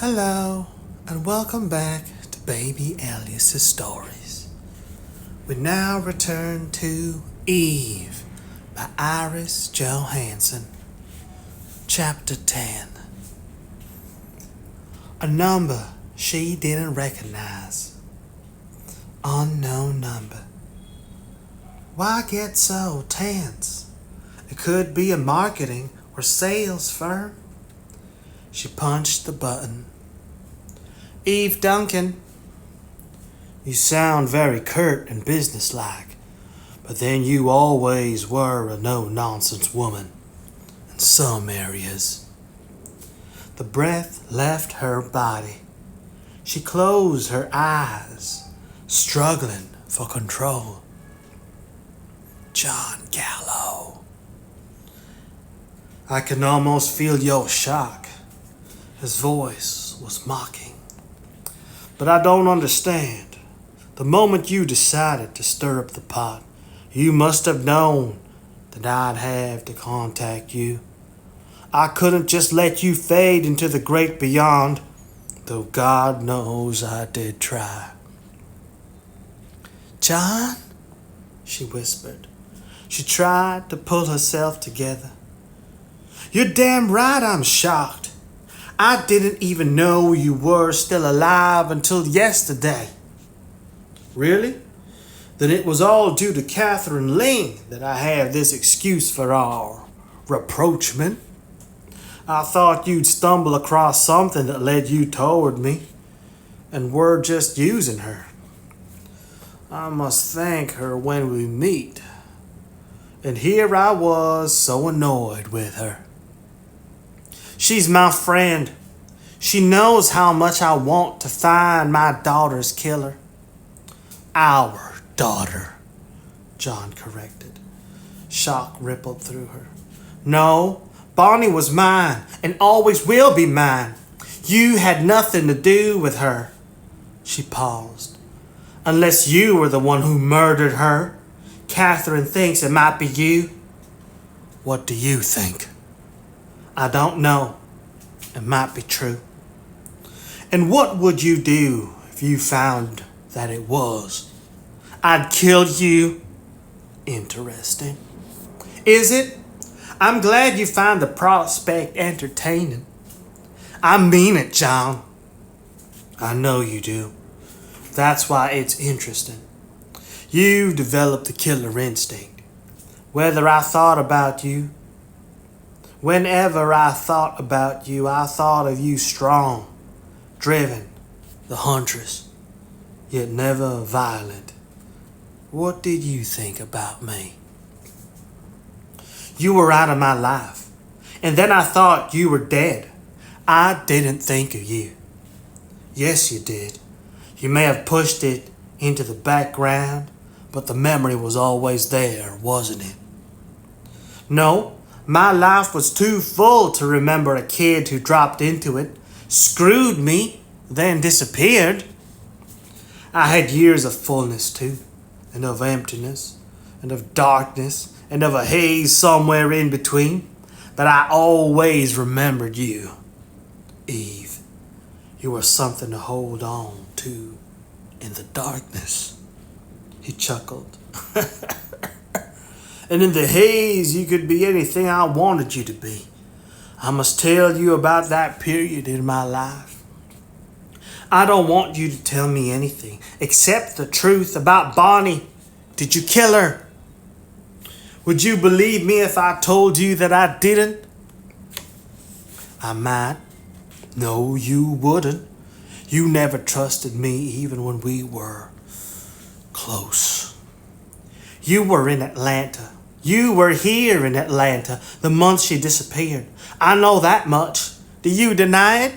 Hello, and welcome back to Baby Alice's Stories. We now return to Eve by Iris Johansen, Chapter 10. A number she didn't recognize. Unknown number. Why get so tense? It could be a marketing or sales firm. She punched the button. Eve Duncan. You sound very curt and businesslike, but then you always were a no-nonsense woman in some areas. The breath left her body. She closed her eyes, struggling for control. John Gallo. I can almost feel your shock. His voice was mocking. But I don't understand. The moment you decided to stir up the pot, you must have known that I'd have to contact you. I couldn't just let you fade into the great beyond, though God knows I did try. John, she whispered. She tried to pull herself together. You're damn right I'm shocked. I didn't even know you were still alive until yesterday. Really? Then it was all due to Catherine Ling that I have this excuse for our rapprochement. I thought you'd stumble across something that led you toward me, and we're just using her. I must thank her when we meet. And here I was so annoyed with her. She's my friend. She knows how much I want to find my daughter's killer. Our daughter, John corrected. Shock rippled through her. No, Bonnie was mine and always will be mine. You had nothing to do with her. She paused. Unless you were the one who murdered her. Catherine thinks it might be you. What do you think? I don't know. It might be true. And what would you do if you found that it was? I'd kill you. Interesting. Is it? I'm glad you find the prospect entertaining. I mean it, John. I know you do. That's why it's interesting. You developed the killer instinct. Whenever I thought about you, I thought of you strong, driven, the huntress, yet never violent. What did you think about me? You were out of my life, and then I thought you were dead. I didn't think of you. Yes, you did. You may have pushed it into the background, but the memory was always there, wasn't it? No. My life was too full to remember a kid who dropped into it, screwed me, then disappeared. I had years of fullness too, and of emptiness, and of darkness, and of a haze somewhere in between. But I always remembered you, Eve. You were something to hold on to in the darkness. He chuckled. And in the haze, you could be anything I wanted you to be. I must tell you about that period in my life. I don't want you to tell me anything except the truth about Bonnie. Did you kill her? Would you believe me if I told you that I didn't? I might. No, you wouldn't. You never trusted me even when we were close. You were in Atlanta. You were here in Atlanta the month she disappeared. I know that much. Do you deny it?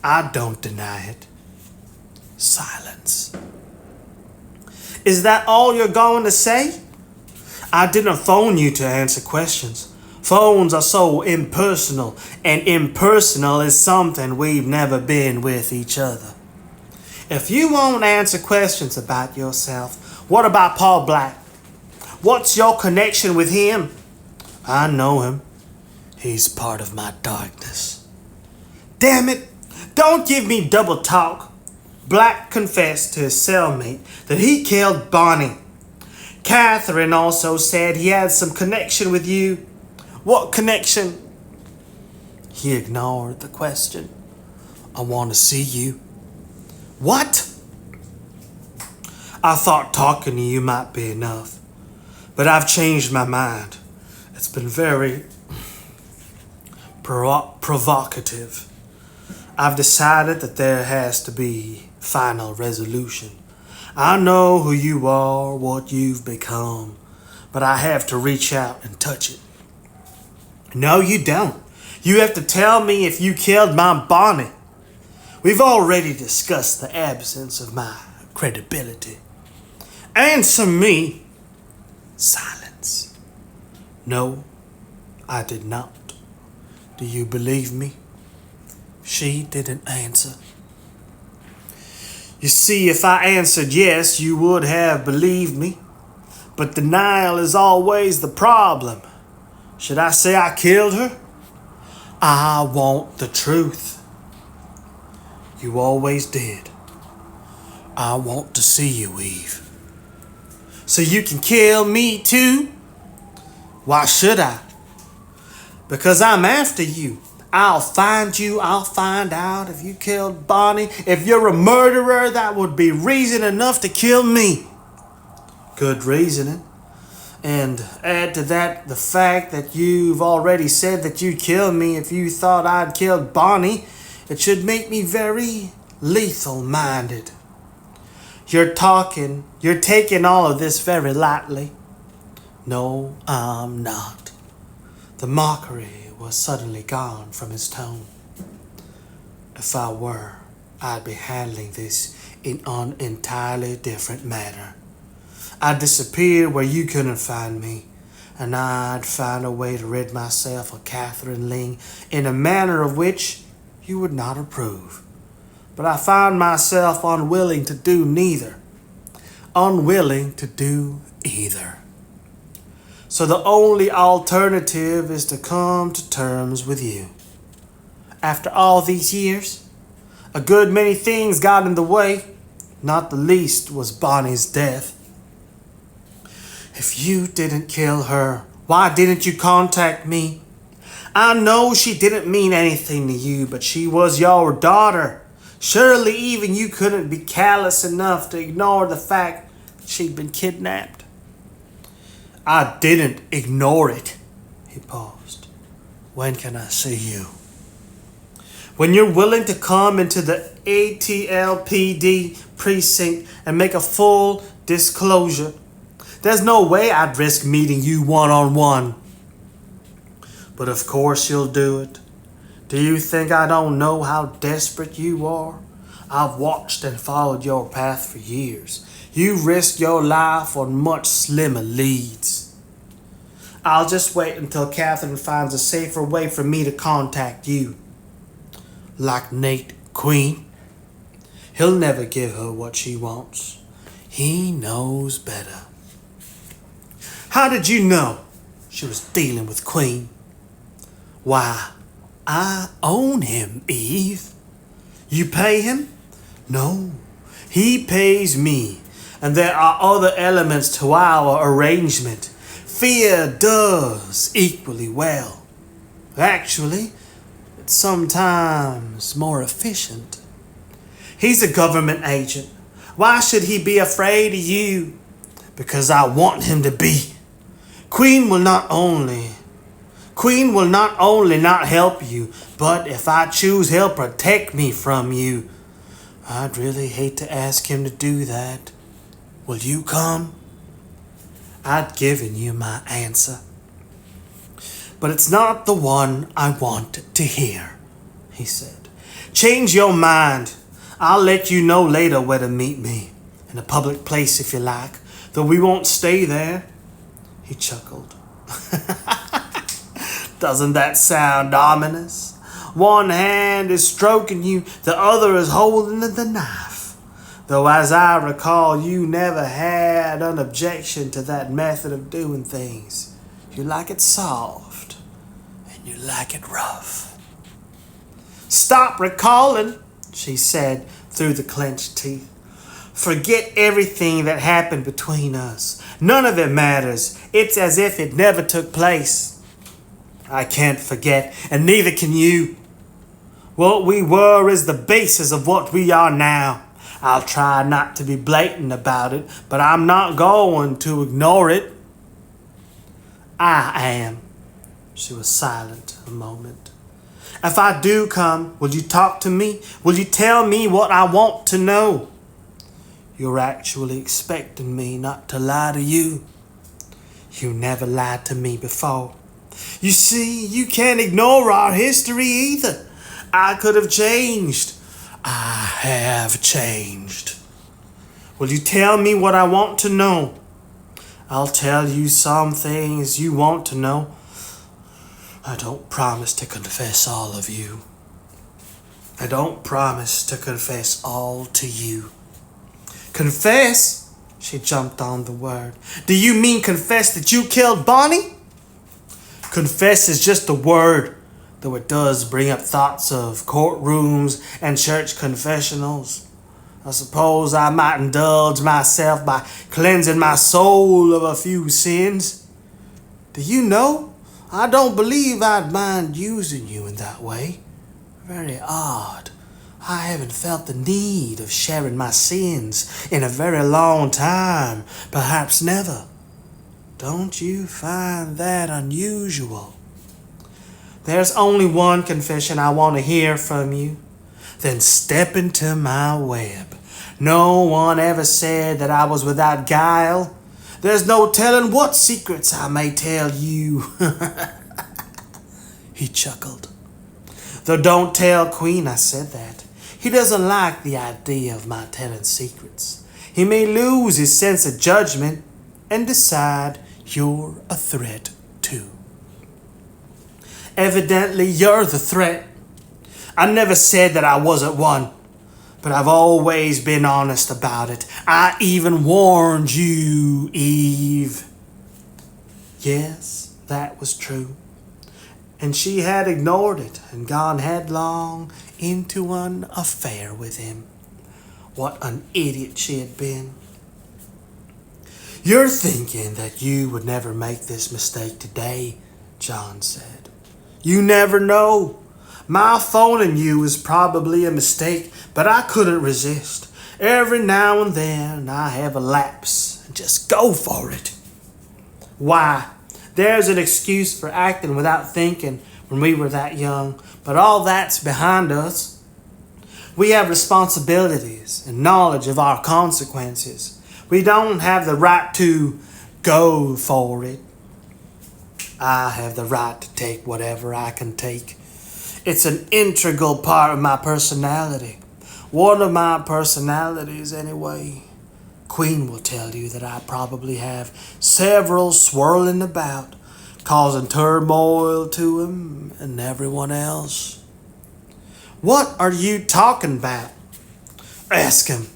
I don't deny it. Silence. Is that all you're going to say? I didn't phone you to answer questions. Phones are so impersonal, and impersonal is something we've never been with each other. If you won't answer questions about yourself, what about Paul Black? What's your connection with him? I know him. He's part of my darkness. Damn it! Don't give me double talk. Black confessed to his cellmate that he killed Bonnie. Catherine also said he had some connection with you. What connection? He ignored the question. I want to see you. What? I thought talking to you might be enough, but I've changed my mind. It's been very provocative. I've decided that there has to be final resolution. I know who you are, what you've become, but I have to reach out and touch it. No, you don't. You have to tell me if you killed my Bonnie. We've already discussed the absence of my credibility. Answer me. Silence. No, I did not. Do you believe me? She didn't answer. You see, if I answered yes, you would have believed me. But denial is always the problem. Should I say I killed her? I want the truth. You always did. I want to see you, Eve. So you can kill me too? Why should I? Because I'm after you. I'll find you. I'll find out if you killed Bonnie. If you're a murderer, that would be reason enough to kill me. Good reasoning. And add to that the fact that you've already said that you'd kill me if you thought I'd killed Bonnie. It should make me very lethal-minded. You're taking all of this very lightly. No, I'm not. The mockery was suddenly gone from his tone. If I were, I'd be handling this in an entirely different manner. I'd disappear where you couldn't find me, and I'd find a way to rid myself of Catherine Ling in a manner of which you would not approve. But I found myself unwilling to do neither. Unwilling to do either. So the only alternative is to come to terms with you. After all these years, a good many things got in the way, not the least was Bonnie's death. If you didn't kill her, why didn't you contact me? I know she didn't mean anything to you, but she was your daughter. Surely even you couldn't be callous enough to ignore the fact that she'd been kidnapped. I didn't ignore it. He paused. When can I see you? When you're willing to come into the ATLPD precinct and make a full disclosure. There's no way I'd risk meeting you one-on-one. But of course you'll do it. Do you think I don't know how desperate you are? I've watched and followed your path for years. You risk your life on much slimmer leads. I'll just wait until Catherine finds a safer way for me to contact you. Like Nate Queen. He'll never give her what she wants. He knows better. How did you know she was dealing with Queen? Why, I own him, Eve. You pay him? No, he pays me. And there are other elements to our arrangement. Fear does equally well. Actually, it's sometimes more efficient. He's a government agent. Why should he be afraid of you? Because I want him to be. Queen will not only not help you, but if I choose, he'll protect me from you. I'd really hate to ask him to do that. Will you come? I'd given you my answer. But it's not the one I want to hear, he said. Change your mind. I'll let you know later where to meet me. In a public place if you like, though we won't stay there. He chuckled. Doesn't that sound ominous? One hand is stroking you, the other is holding the knife. Though as I recall, you never had an objection to that method of doing things. You like it soft, and you like it rough. Stop recalling. she said through the clenched teeth. Forget everything that happened between us. None of it matters. It's as if it never took place. I can't forget, and neither can you. What we were is the basis of what we are now. I'll try not to be blatant about it, but I'm not going to ignore it. I am. She was silent a moment. If I do come, will you talk to me? Will you tell me what I want to know? You're actually expecting me not to lie to you. You never lied to me before. You see, you can't ignore our history either. I could have changed. I have changed. Will you tell me what I want to know? I'll tell you some things you want to know. I don't promise to confess all of you. I don't promise to confess all to you. Confess? She jumped on the word. Do you mean confess that you killed Bonnie? Confess is just a word, though it does bring up thoughts of courtrooms and church confessionals. I suppose I might indulge myself by cleansing my soul of a few sins. Do you know, I don't believe I'd mind using you in that way. Very odd. I haven't felt the need of sharing my sins in a very long time, perhaps never. Don't you find that unusual? There's only one confession I want to hear from you. Then step into my web. No one ever said that I was without guile. There's no telling what secrets I may tell you. He chuckled. Though don't tell Queen I said that. He doesn't like the idea of my telling secrets. He may lose his sense of judgment and decide you're a threat too. Evidently, you're the threat. I never said that I wasn't one, but I've always been honest about it. I even warned you, Eve. Yes, that was true. And she had ignored it and gone headlong into an affair with him. What an idiot she had been. You're thinking that you would never make this mistake today, John said. You never know. My phoning you is probably a mistake, but I couldn't resist. Every now and then I have a lapse and just go for it. Why? There's an excuse for acting without thinking when we were that young, but all that's behind us. We have responsibilities and knowledge of our consequences. We don't have the right to go for it. I have the right to take whatever I can take. It's an integral part of my personality. One of my personalities, anyway. Queen will tell you that I probably have several swirling about, causing turmoil to him and everyone else. What are you talking about? Ask him.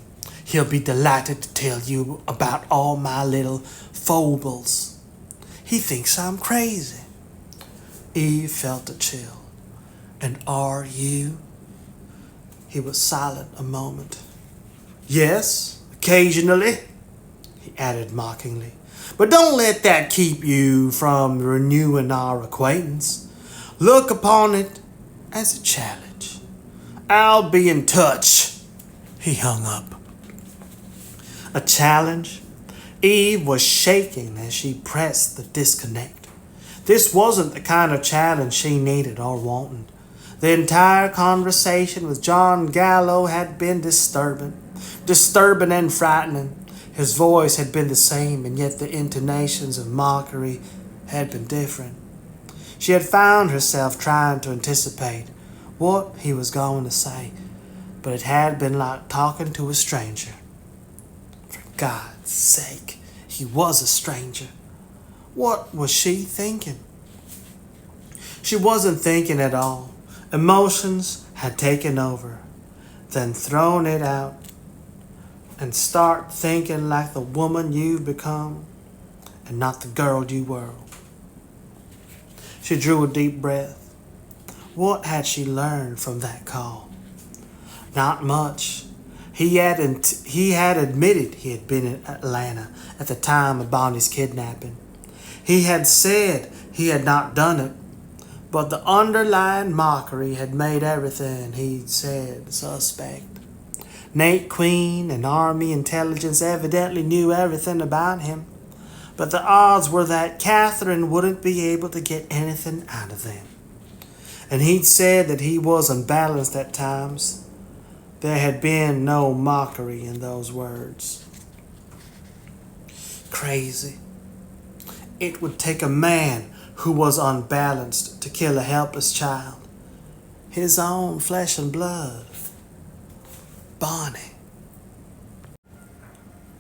He'll be delighted to tell you about all my little foibles. He thinks I'm crazy. Eve felt a chill. And are you? He was silent a moment. Yes, occasionally, he added mockingly. But don't let that keep you from renewing our acquaintance. Look upon it as a challenge. I'll be in touch. He hung up. A challenge? Eve was shaking as she pressed the disconnect. This wasn't the kind of challenge she needed or wanted. The entire conversation with John Gallo had been disturbing and frightening. His voice had been the same, and yet the intonations of mockery had been different. She had found herself trying to anticipate what he was going to say, but it had been like talking to a stranger. For God's sake, he was a stranger. What was she thinking? She wasn't thinking at all. Emotions had taken over, then thrown it out, and start thinking like the woman you've become and not the girl you were. She drew a deep breath. What had she learned from that call? Not much. He had admitted he had been in Atlanta at the time of Bonnie's kidnapping. He had said he had not done it, but the underlying mockery had made everything he'd said suspect. Nate Queen and Army intelligence evidently knew everything about him, but the odds were that Catherine wouldn't be able to get anything out of them. And he'd said that he was unbalanced at times. There had been no mockery in those words. Crazy. It would take a man who was unbalanced to kill a helpless child. His own flesh and blood. Bonnie.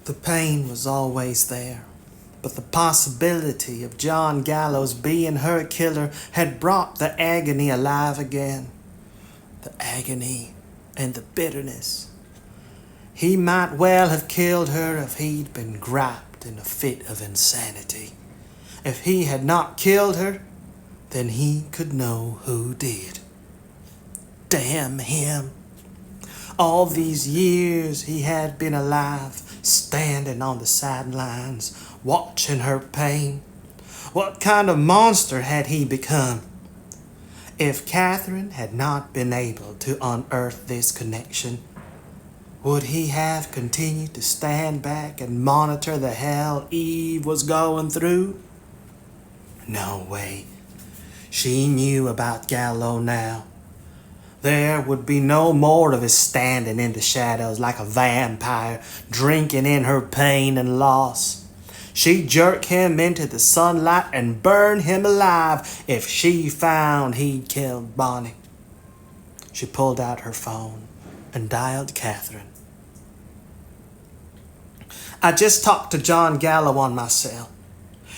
The pain was always there, but the possibility of John Gallo's being her killer had brought the agony alive again. The agony and the bitterness. He might well have killed her if he'd been griped in a fit of insanity. If he had not killed her, then he could know who did. Damn him. All these years he had been alive, standing on the sidelines, watching her pain. What kind of monster had he become? If Catherine had not been able to unearth this connection, would he have continued to stand back and monitor the hell Eve was going through? No way. She knew about Gallo now. There would be no more of his standing in the shadows like a vampire, drinking in her pain and loss. She'd jerk him into the sunlight and burn him alive if she found he'd killed Bonnie. She pulled out her phone and dialed Catherine. I just talked to John Gallo on my cell.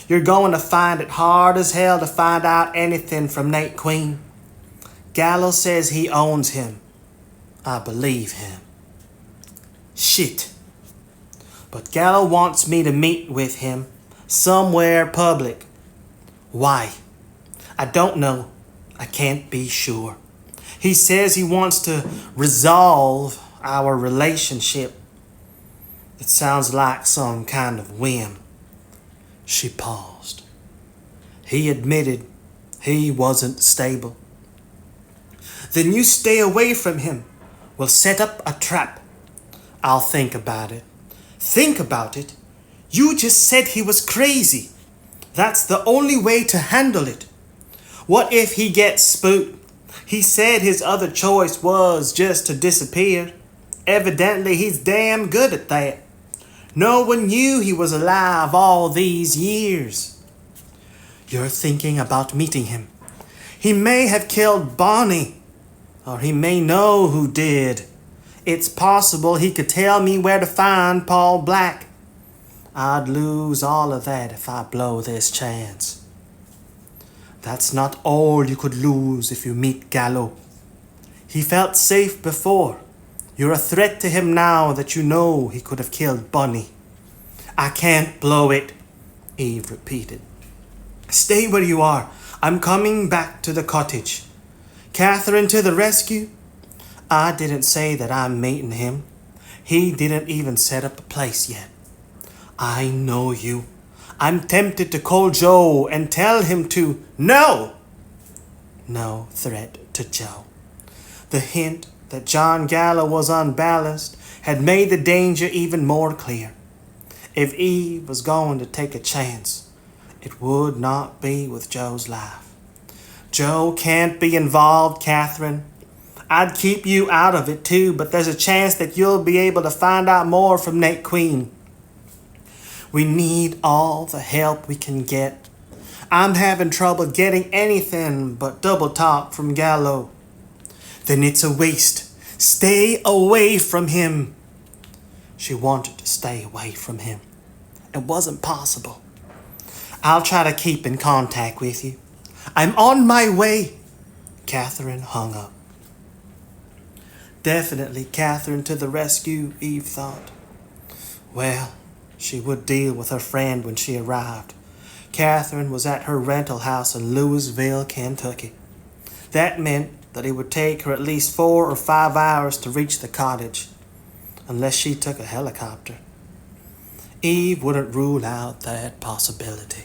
You're going to find it hard as hell to find out anything from Nate Queen. Gallo says he owns him. I believe him. Shit. But Gallo wants me to meet with him somewhere public. Why? I don't know. I can't be sure. He says he wants to resolve our relationship. It sounds like some kind of whim. She paused. He admitted he wasn't stable. Then you stay away from him. We'll set up a trap. I'll think about it. Think about it? You just said he was crazy. That's the only way to handle it. What if he gets spooked? He said his other choice was just to disappear. Evidently, he's damn good at that. No one knew he was alive all these years. You're thinking about meeting him. He may have killed Bonnie, or he may know who did. It's possible he could tell me where to find Paul Black. I'd lose all of that if I blow this chance. That's not all you could lose if you meet Gallo. He felt safe before. You're a threat to him now that you know he could have killed Bonnie. I can't blow it, Eve repeated. Stay where you are. I'm coming back to the cottage. Catherine to the rescue? I didn't say that I'm meeting him. He didn't even set up a place yet. I know you. I'm tempted to call Joe and tell him to... No! No threat to Joe. The hint that John Gallo was unbalanced had made the danger even more clear. If Eve was going to take a chance, it would not be with Joe's life. Joe can't be involved, Catherine. I'd keep you out of it too, but there's a chance that you'll be able to find out more from Nate Queen. We need all the help we can get. I'm having trouble getting anything but double talk from Gallo. Then it's a waste. Stay away from him. She wanted to stay away from him. It wasn't possible. I'll try to keep in contact with you. I'm on my way. Catherine hung up. Definitely Catherine to the rescue, Eve thought. Well, she would deal with her friend when she arrived. Catherine was at her rental house in Louisville, Kentucky. That meant that it would take her at least 4 or 5 hours to reach the cottage, unless she took a helicopter. Eve wouldn't rule out that possibility.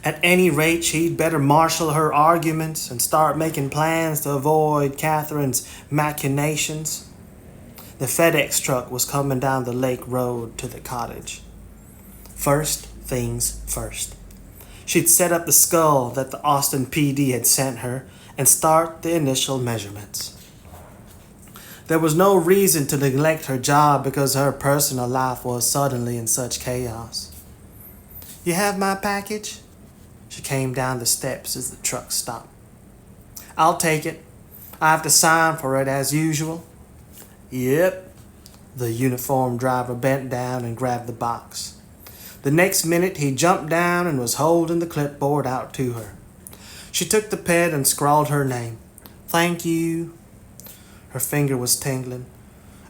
At any rate, she'd better marshal her arguments and start making plans to avoid Catherine's machinations. The FedEx truck was coming down the lake road to the cottage. First things first. She'd set up the skull that the Austin PD had sent her and start the initial measurements. There was no reason to neglect her job because her personal life was suddenly in such chaos. "You have my package?" She came down the steps as the truck stopped. "I'll take it. I have to sign for it as usual." "Yep." The uniformed driver bent down and grabbed the box. The next minute he jumped down and was holding the clipboard out to her. She took the pen and scrawled her name. "Thank you." Her finger was tingling,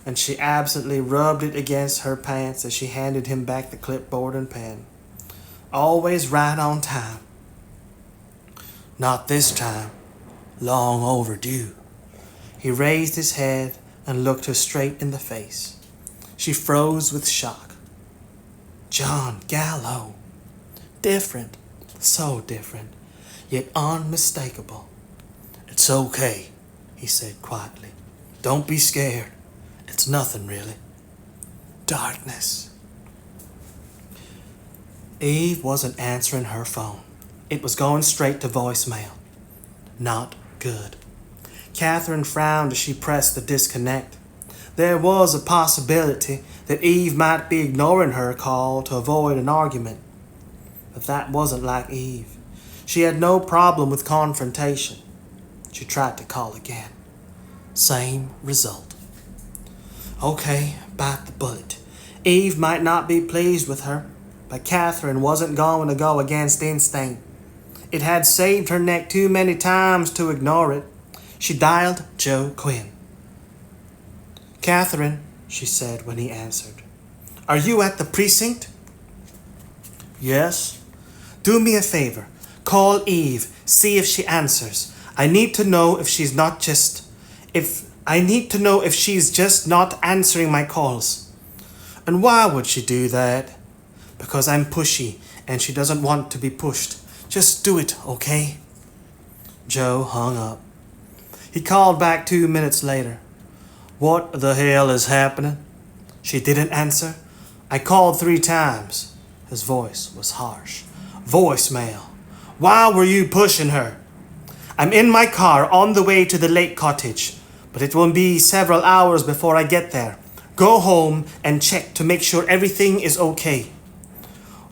and she absently rubbed it against her pants as she handed him back the clipboard and pen. Always right on time. Not this time. Long overdue. He raised his head and looked her straight in the face. She froze with shock. John Gallo. Different. So different. Yet unmistakable. "It's okay," he said quietly. "Don't be scared. It's nothing really." Darkness. Eve wasn't answering her phone. It was going straight to voicemail. Not good. Catherine frowned as she pressed the disconnect. There was a possibility that Eve might be ignoring her call to avoid an argument. But that wasn't like Eve. She had no problem with confrontation. She tried to call again. Same result. Okay, bite the bullet. Eve might not be pleased with her, but Catherine wasn't going to go against instinct. It had saved her neck too many times to ignore it. She dialed Joe Quinn. "Catherine," she said when he answered. "Are you at the precinct?" "Yes." "Do me a favor. Call Eve. See if she answers. I need to know if she's just not answering my calls." "And why would she do that?" "Because I'm pushy and she doesn't want to be pushed. Just do it, okay?" Joe hung up. He called back 2 minutes later. "What the hell is happening?" She didn't answer. "I called 3 times. His voice was harsh. "Voicemail. Why were you pushing her?" "I'm in my car on the way to the lake cottage, but it will be several hours before I get there. Go home and check to make sure everything is okay."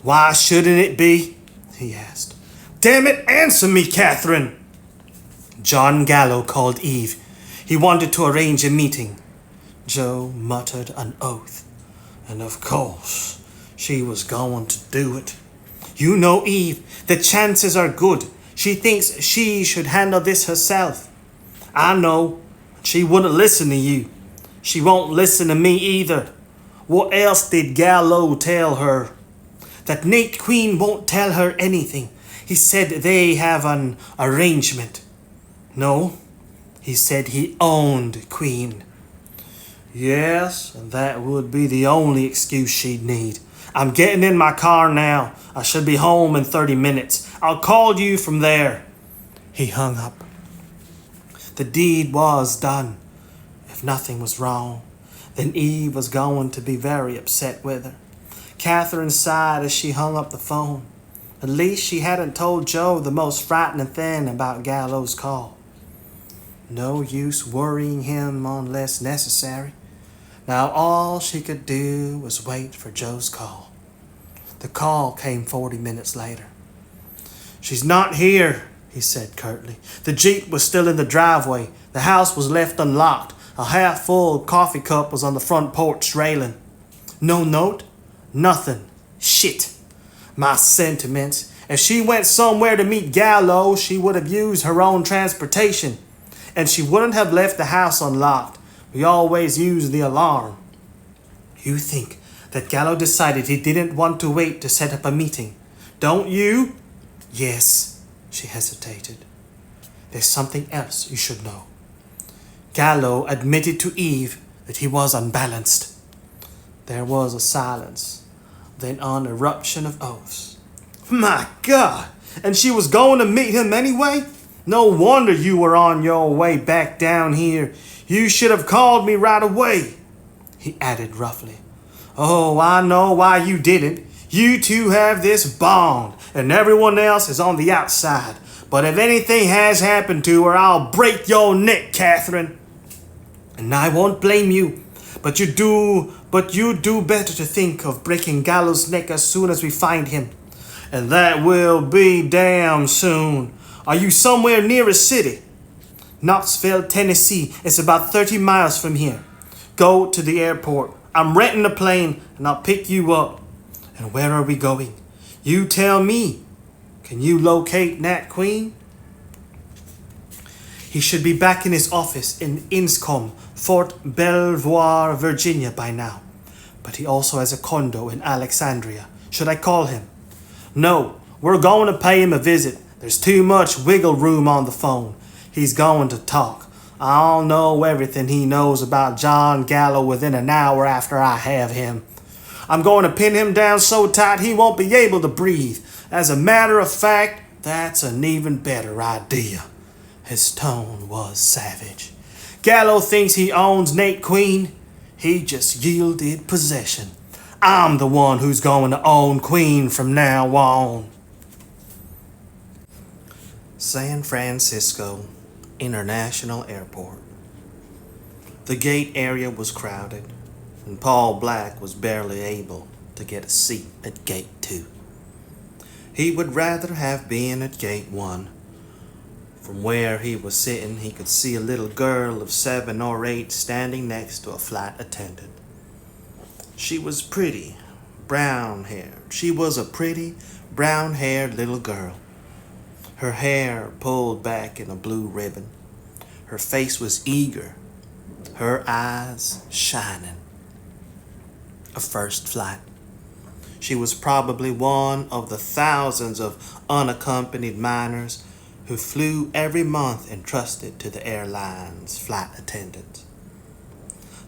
"Why shouldn't it be?" he asked. "Damn it, answer me, Catherine!" John Gallo called Eve. He wanted to arrange a meeting. Joe muttered an oath. And of course, she was going to do it. "You know, Eve, the chances are good. She thinks she should handle this herself." "I know. She wouldn't listen to you. She won't listen to me either. What else did Gallo tell her?" "That Nate Queen won't tell her anything. He said they have an arrangement." "No, he said he owned Queen." "Yes, and that would be the only excuse she'd need. I'm getting in my car now. I should be home in 30 minutes. I'll call you from there." He hung up. The deed was done. If nothing was wrong, then Eve was going to be very upset with her. Catherine sighed as she hung up the phone. At least she hadn't told Joe the most frightening thing about Gallo's call. No use worrying him unless necessary. Now all she could do was wait for Joe's call. The call came 40 minutes later. "She's not here," he said curtly. "The Jeep was still in the driveway. The house was left unlocked. A half-full coffee cup was on the front porch railing." "No note?" "Nothing. Shit. My sentiments. If she went somewhere to meet Gallo, she would have used her own transportation. And she wouldn't have left the house unlocked. We always use the alarm." "You think that Gallo decided he didn't want to wait to set up a meeting, don't you?" "Yes," she hesitated. there's something else you should know. Gallo admitted to Eve that he was unbalanced. There was a silence, then an eruption of oaths. My God! And she was going to meet him anyway? No wonder you were on your way back down here. You should have called me right away, he added roughly. Oh, I know why you didn't. You two have this bond, and everyone else is on the outside. But if anything has happened to her, I'll break your neck, Catherine. And I won't blame you, but you do better to think of breaking Gallo's neck as soon as we find him. And that will be damn soon. Are you somewhere near a city? Knoxville, Tennessee. It's about 30 miles from here. Go to the airport. I'm renting a plane and I'll pick you up. And where are we going? You tell me. Can you locate Nat Queen? He should be back in his office in Inscombe, Fort Belvoir, Virginia by now. But he also has a condo in Alexandria. Should I call him? No, we're going to pay him a visit. There's too much wiggle room on the phone. He's going to talk. I'll know everything he knows about John Gallo within an hour after I have him. I'm going to pin him down so tight he won't be able to breathe. As a matter of fact, that's an even better idea. His tone was savage. Gallo thinks he owns Nate Queen. He just yielded possession. I'm the one who's going to own Queen from now on. San Francisco International Airport. The gate area was crowded, and Paul Black was barely able to get a seat at gate 2. He would rather have been at gate 1. From where he was sitting, he could see a little girl of 7 or 8 standing next to a flight attendant. She was pretty, brown-haired. She was a pretty, brown-haired little girl. Her hair pulled back in a blue ribbon. Her face was eager, her eyes shining. A first flight. She was probably one of the thousands of unaccompanied minors who flew every month entrusted to the airline's flight attendants.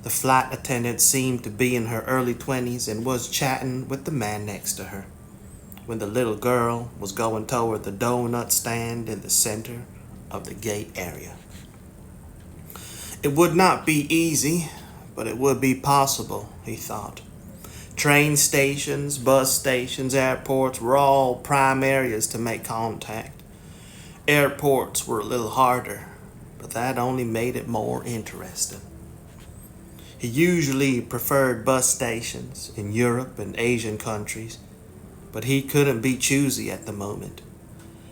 The flight attendant seemed to be in her early 20s and was chatting with the man next to her when the little girl was going toward the donut stand in the center of the gate area. It would not be easy, but it would be possible, he thought. Train stations, bus stations, airports were all prime areas to make contact. Airports were a little harder, but that only made it more interesting. He usually preferred bus stations in Europe and Asian countries, but he couldn't be choosy at the moment.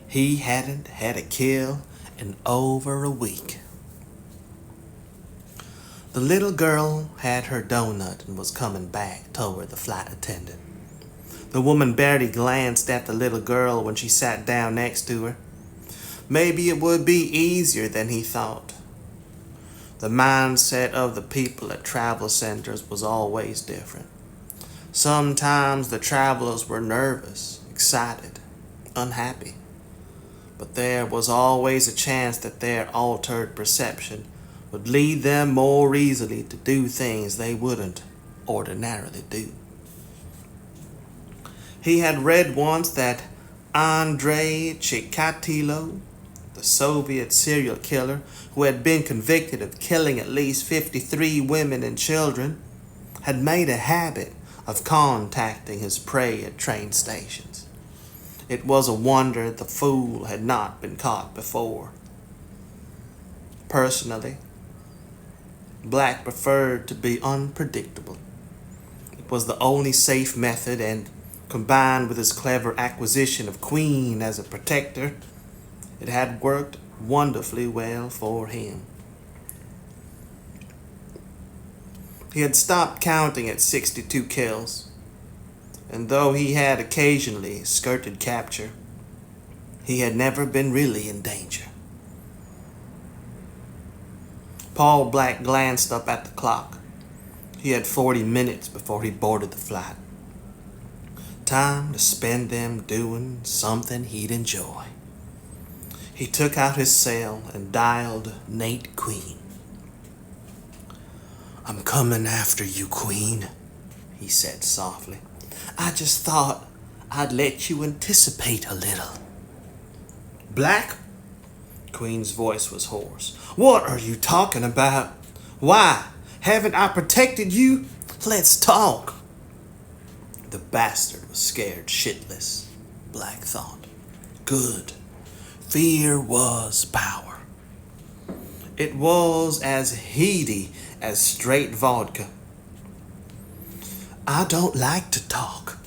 He hadn't had a kill in over a week. The little girl had her donut and was coming back toward the flight attendant. The woman barely glanced at the little girl when she sat down next to her. Maybe it would be easier than he thought. The mindset of the people at travel centers was always different. Sometimes the travelers were nervous, excited, unhappy. But there was always a chance that their altered perception would lead them more easily to do things they wouldn't ordinarily do. He had read once that Andrei Chikatilo, the Soviet serial killer who had been convicted of killing at least 53 women and children, had made a habit of contacting his prey at train stations. It was a wonder the fool had not been caught before. Personally, Black preferred to be unpredictable. It was the only safe method, and combined with his clever acquisition of Queen as a protector, it had worked wonderfully well for him. He had stopped counting at 62 kills, and though he had occasionally skirted capture, he had never been really in danger. Paul Black glanced up at the clock. He had 40 minutes before he boarded the flight. Time to spend them doing something he'd enjoy. He took out his cell and dialed Nate Queen. "I'm coming after you, Queen," he said softly. "I just thought I'd let you anticipate a little." "Black?" Queen's voice was hoarse. "What are you talking about? Why? Haven't I protected you? Let's talk." The bastard was scared shitless, Black thought. Good. Fear was power. It was as heady as straight vodka. "I don't like to talk.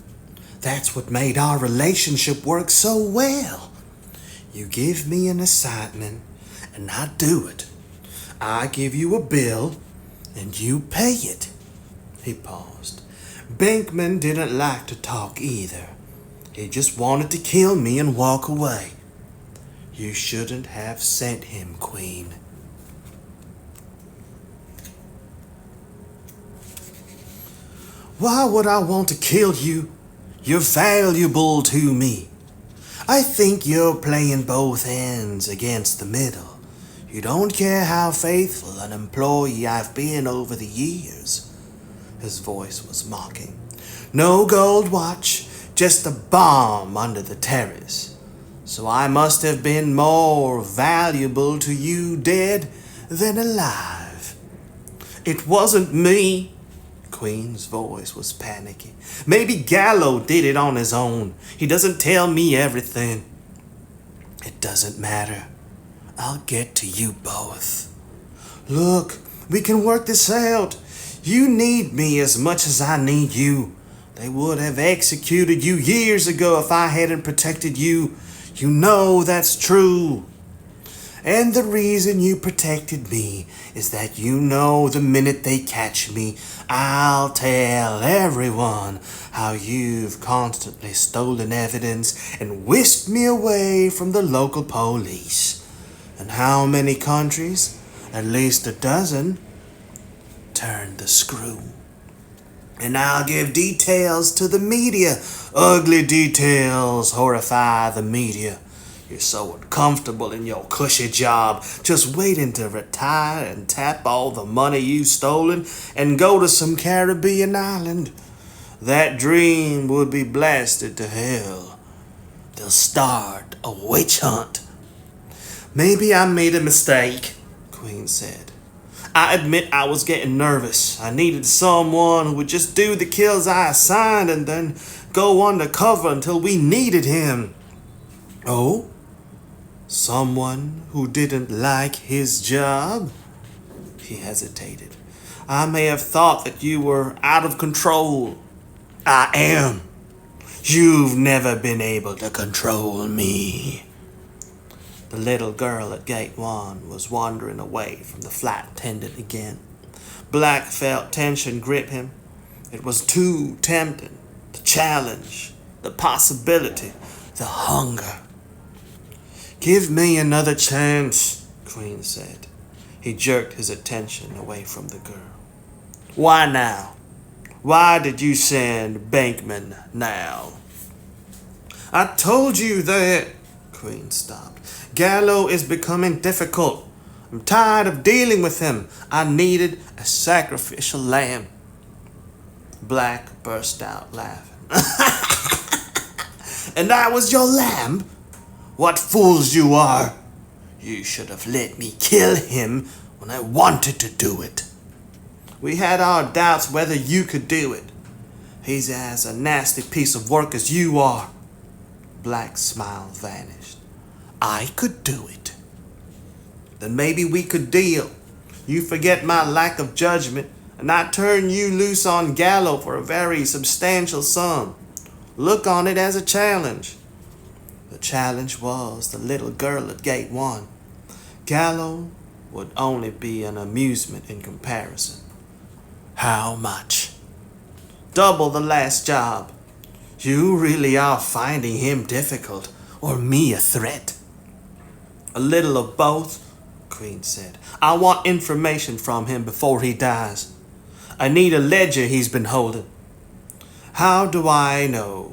That's what made our relationship work so well. You give me an assignment, and I do it. I give you a bill, and you pay it." He paused. "Bankman didn't like to talk either. He just wanted to kill me and walk away. You shouldn't have sent him, Queen." "Why would I want to kill you? You're valuable to me. I think you're playing both ends against the middle. You don't care how faithful an employee I've been over the years." His voice was mocking. "No gold watch, just a bomb under the terrace. So I must have been more valuable to you dead than alive." "It wasn't me." Queen's voice was panicky. "Maybe Gallo did it on his own. He doesn't tell me everything." "It doesn't matter. I'll get to you both. Look, we can work this out. You need me as much as I need you. They would have executed you years ago if I hadn't protected you. You know that's true. And the reason you protected me is that you know the minute they catch me, I'll tell everyone how you've constantly stolen evidence and whisked me away from the local police. And how many countries, at least a dozen, turned the screw. And I'll give details to the media. Ugly details horrify the media. You're so uncomfortable in your cushy job, just waiting to retire and tap all the money you've stolen and go to some Caribbean island. That dream would be blasted to hell. They'll start a witch hunt." "Maybe I made a mistake," Queen said. "I admit I was getting nervous. I needed someone who would just do the kills I assigned and then go undercover until we needed him." "Oh? Someone who didn't like his job?" He hesitated. "I may have thought that you were out of control." "I am. You've never been able to control me." The little girl at Gate 1 was wandering away from the flight attendant again. Black felt tension grip him. It was too tempting. The challenge, the possibility, the hunger. "Give me another chance," Queen said. He jerked his attention away from the girl. "Why now? Why did you send Bankman now?" "I told you that." Queen stopped. "Gallo is becoming difficult. I'm tired of dealing with him. I needed a sacrificial lamb." Black burst out laughing. "And I was your lamb? What fools you are! You should have let me kill him when I wanted to do it. We had our doubts whether you could do it. He's as a nasty piece of work as you are." Black's smile vanished. "I could do it." "Then maybe we could deal. You forget my lack of judgment, and I turn you loose on Gallo for a very substantial sum. Look on it as a challenge." The challenge was the little girl at Gate 1. Gallo would only be an amusement in comparison. "How much?" "Double the last job." "You really are finding him difficult, or me a threat?" "A little of both," Queen said. "I want information from him before he dies. I need a ledger he's been holding." "How do I know?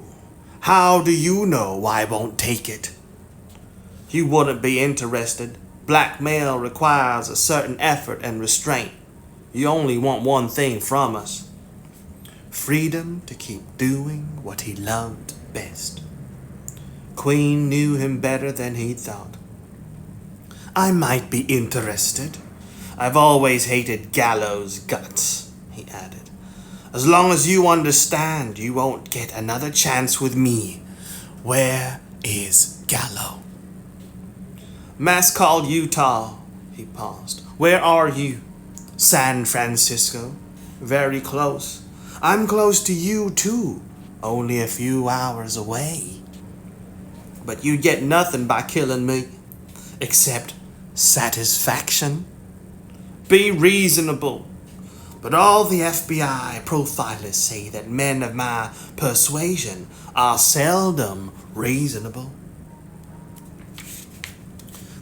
How do you know I won't take it?" You wouldn't be interested. Blackmail requires a certain effort and restraint. You only want one thing from us. Freedom to keep doing what he loved best. Queen knew him better than he thought. I might be interested. I've always hated Gallo's guts, he added. As long as you understand, you won't get another chance with me. Where is Gallo? Mass called Utah. He paused. Where are you? San Francisco. Very close. I'm close to you too. Only a few hours away. But you get nothing by killing me. Except satisfaction. Be reasonable. But all the FBI profilers say that men of my persuasion are seldom reasonable.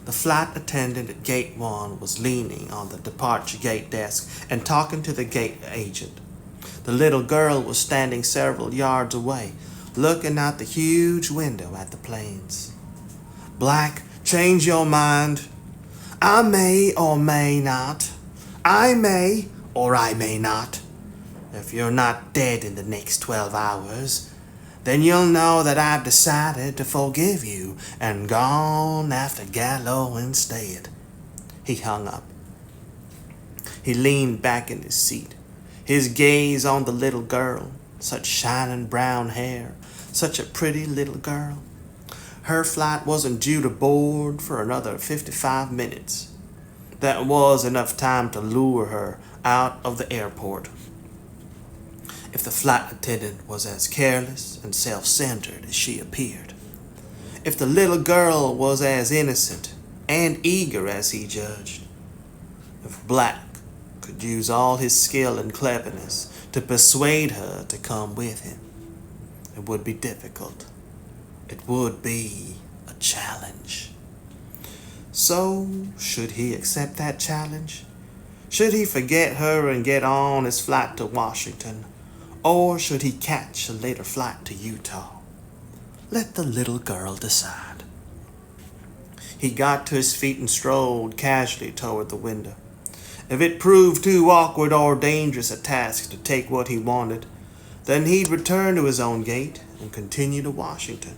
The flight attendant at Gate 1 was leaning on the departure gate desk and talking to the gate agent. The little girl was standing several yards away, looking out the huge window at the planes. Black, change your mind. I may or may not. I may or I may not. If you're not dead in the next 12 hours, then you'll know that I've decided to forgive you and gone after Gallo instead. He hung up. He leaned back in his seat, his gaze on the little girl, such shining brown hair, such a pretty little girl. Her flight wasn't due to board for another 55 minutes. That was enough time to lure her out of the airport. If the flight attendant was as careless and self-centered as she appeared, if the little girl was as innocent and eager as he judged, if Black could use all his skill and cleverness to persuade her to come with him, it would be difficult. It would be a challenge. So, should he accept that challenge? Should he forget her and get on his flight to Washington? Or should he catch a later flight to Utah? Let the little girl decide. He got to his feet and strolled casually toward the window. If it proved too awkward or dangerous a task to take what he wanted, then he'd return to his own gate and continue to Washington.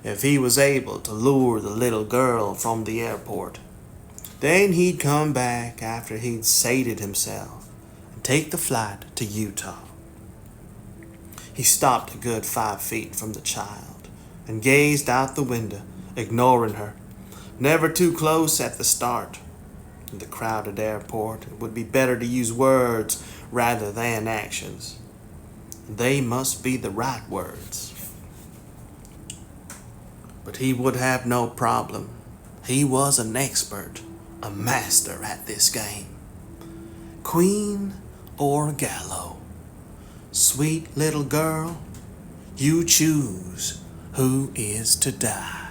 If he was able to lure the little girl from the airport, then he'd come back after he'd sated himself and take the flight to Utah. He stopped a good 5 feet from the child and gazed out the window, ignoring her. Never too close at the start. In the crowded airport, it would be better to use words rather than actions. They must be the right words. But he would have no problem. He was an expert, a master at this game. Queen or Gallo? Sweet little girl, you choose who is to die.